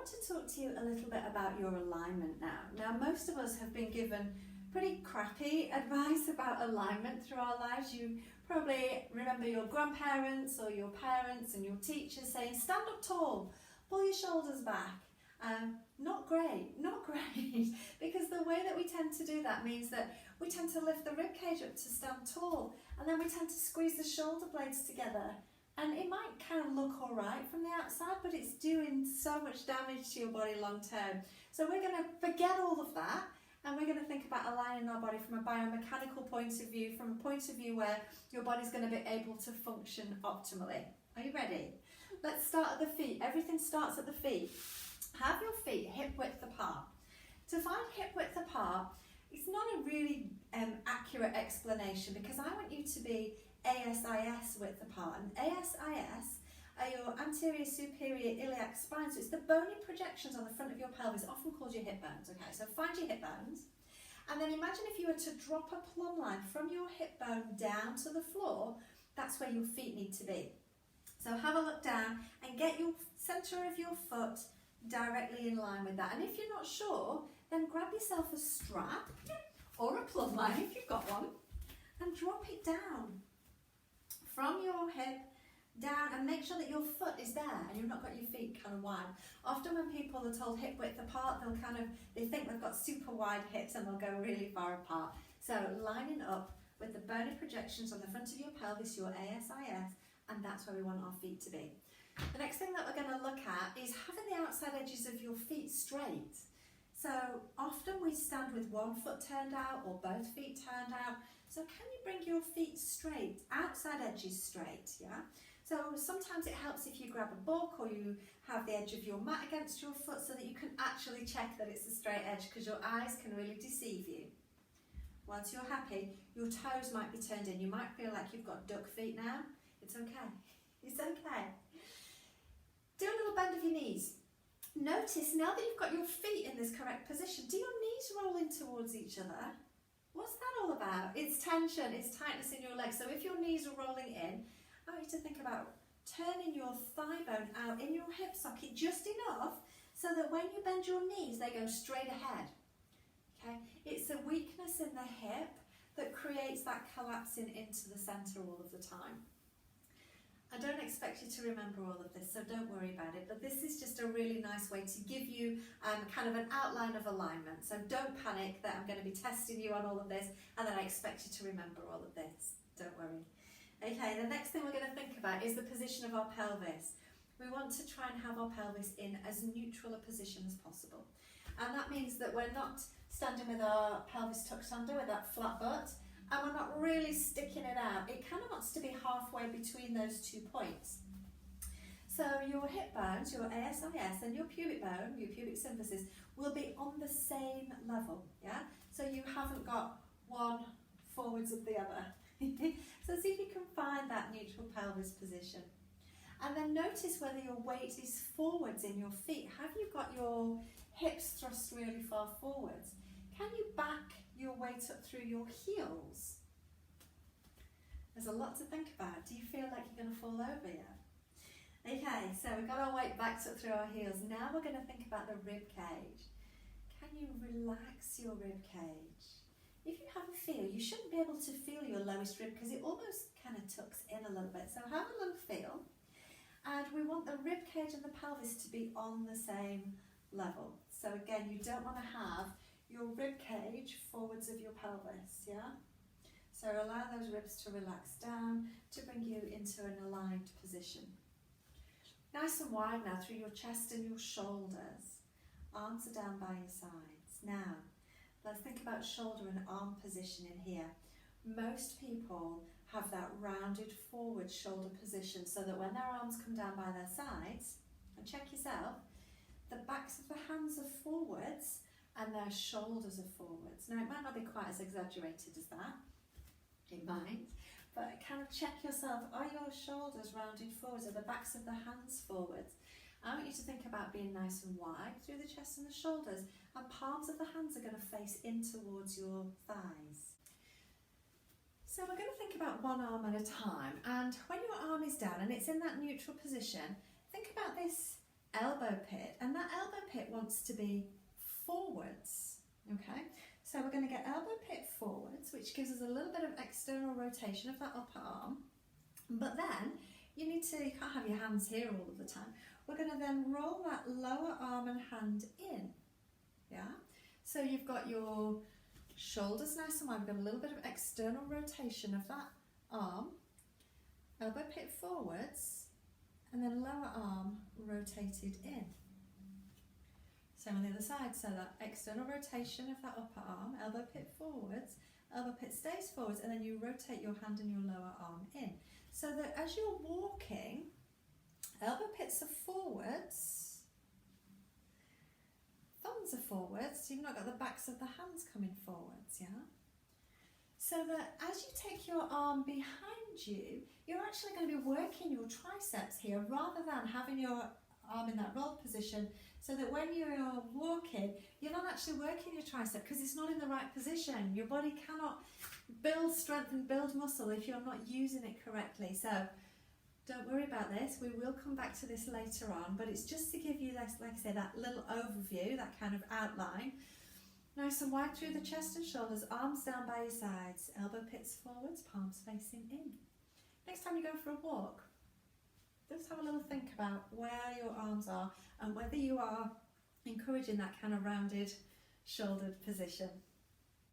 to talk to you a little bit about your alignment now. Now, most of us have been given pretty crappy advice about alignment through our lives. You probably remember your grandparents or your parents and your teachers saying, stand up tall, pull your shoulders back. Not great, because the way that we tend to do that means that we tend to lift the rib cage up to stand tall, and then we tend to squeeze the shoulder blades together. And it might kind of look all right from the outside, but it's doing so much damage to your body long term. So we're going to forget all of that, and we're going to think about aligning our body from a biomechanical point of view, from a point of view where your body's going to be able to function optimally. Are you ready? Let's start at the feet. Everything starts at the feet. Have your feet hip width apart. To find hip width apart, it's not a really accurate explanation, because I want you to be ASIS width apart. And ASIS are your anterior superior iliac spine, so it's the bony projections on the front of your pelvis, often called your hip bones. Okay, so find your hip bones, and then imagine if you were to drop a plumb line from your hip bone down to the floor. That's where your feet need to be. So have a look down and get your centre of your foot directly in line with that. And if you're not sure, then grab yourself a strap or a plumb line if you've got one, and drop it down from your hip down, and make sure that your foot is there and you've not got your feet kind of wide. Often when people are told hip width apart, they think they've got super wide hips and they'll go really far apart. So lining up with the bony projections on the front of your pelvis, your ASIS, and that's where we want our feet to be. The next thing that we're going to look at is having the outside edges of your feet straight. So often we stand with one foot turned out or both feet turned out. So can you bring your feet straight, outside edges straight, yeah? So sometimes it helps if you grab a book or you have the edge of your mat against your foot so that you can actually check that it's a straight edge, because your eyes can really deceive you. Once you're happy, your toes might be turned in. You might feel like you've got duck feet now. It's okay. It's okay. Do a little bend of your knees. Notice now that you've got your feet in this correct position, do your knees roll in towards each other? What's that all about? It's tension, it's tightness in your legs. So if your knees are rolling in, I want you to think about turning your thigh bone out in your hip socket just enough so that when you bend your knees, they go straight ahead. Okay? It's a weakness in the hip that creates that collapsing into the centre all of the time. I don't expect you to remember all of this, so don't worry about it, but this is just a really nice way to give you kind of an outline of alignment. So don't panic that I'm going to be testing you on all of this and then I expect you to remember all of this. Don't worry. Okay, the next thing we're going to think about is the position of our pelvis. We want to try and have our pelvis in as neutral a position as possible. And that means that we're not standing with our pelvis tucked under with that flat butt, and we're not really sticking it out. It kind of wants to be halfway between those 2 points. So your hip bones, your ASIS, and your pubic bone, your pubic symphysis, will be on the same level, yeah? So you haven't got one forwards of the other. So see if you can find that neutral pelvis position. And then notice whether your weight is forwards in your feet. Have you got your hips thrust really far forwards? Can you back your weight up through your heels? There's a lot to think about. Do you feel like you're going to fall over yet? Okay, so we've got our weight backed up through our heels. Now we're going to think about the rib cage. Can you relax your rib cage? If you have a feel, you shouldn't be able to feel your lowest rib because it almost kind of tucks in a little bit. So have a little feel. And we want the rib cage and the pelvis to be on the same level. So again, you don't want to have your rib cage forwards of your pelvis, yeah? So allow those ribs to relax down to bring you into an aligned position. Nice and wide now through your chest and your shoulders. Arms are down by your sides. Now, let's think about shoulder and arm position in here. Most people have that rounded forward shoulder position so that when their arms come down by their sides, and check yourself, the backs of the hands are forwards and their shoulders are forwards. Now, it might not be quite as exaggerated as that. It might. But kind of check yourself. Are your shoulders rounded forwards? Are the backs of the hands forwards? I want you to think about being nice and wide through the chest and the shoulders. And palms of the hands are going to face in towards your thighs. So we're going to think about one arm at a time. And when your arm is down and it's in that neutral position, think about this elbow pit, and that elbow pit wants to be forwards, okay? So we're going to get elbow pit forwards, which gives us a little bit of external rotation of that upper arm, but then you can't have your hands here all of the time. We're going to then roll that lower arm and hand in, yeah? So you've got your shoulders nice and wide, we've got a little bit of external rotation of that arm, elbow pit forwards, and then lower arm rotated in. Same on the other side, so that external rotation of that upper arm, elbow pit forwards, elbow pit stays forwards, and then you rotate your hand and your lower arm in. So that as you're walking, elbow pits are forwards, thumbs are forwards, so you've not got the backs of the hands coming forwards, yeah? So that as you take your arm behind you, you're actually going to be working your triceps here rather than having your arm in that rolled position, so that when you're walking, you're not actually working your tricep because it's not in the right position. Your body cannot build strength and build muscle if you're not using it correctly. So don't worry about this. We will come back to this later on, but it's just to give you this, like I say, that little overview, that kind of outline. Nice and wide through the chest and shoulders, arms down by your sides, elbow pits forwards, palms facing in. Next time you go for a walk, just have a little think about where your arms are and whether you are encouraging that kind of rounded, shouldered position.